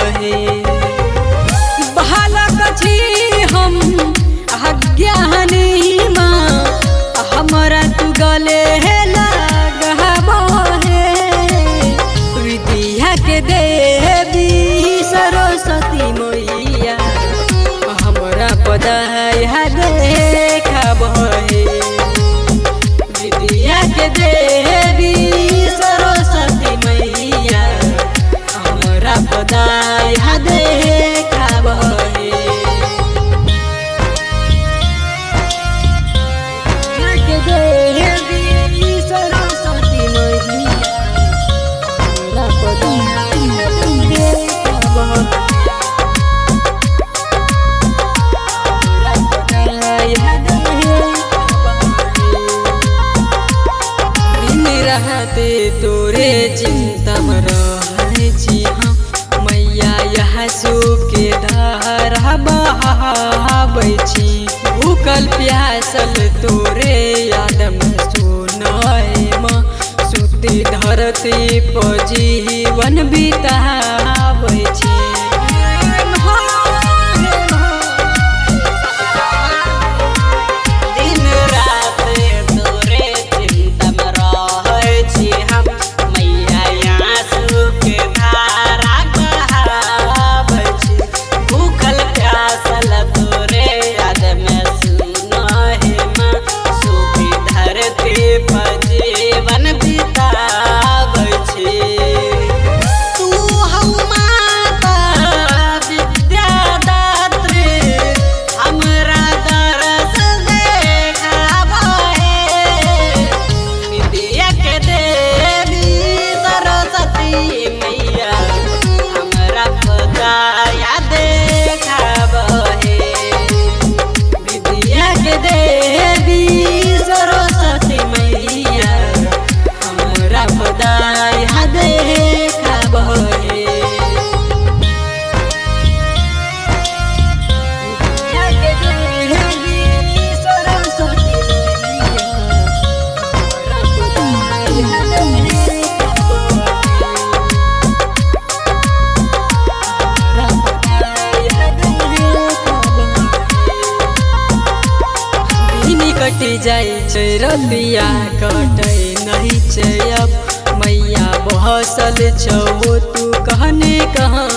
बहे बालक छी हम अज्ञानी माँ हमरा तू गले लगबहे विद्या के देवी सरस्वती मैया हमरा पदाया देखबहे विद्या के देवी सरस्वती मैया हमरा पदाया देखबहे के देवी सरस्वती मैया हमरा पदाया देखबहे रहते तोरे चिंता में रहे छी हम मैया यह सुख के धारा बहाबै छी भूखल प्यासल तोरे याद में सुनय माँ सुती धरती पर जीवन बिताबै छी कटी जाए छै रतिया कटे नहीं छै अब मैया बहसल छो तू कहने कहाँ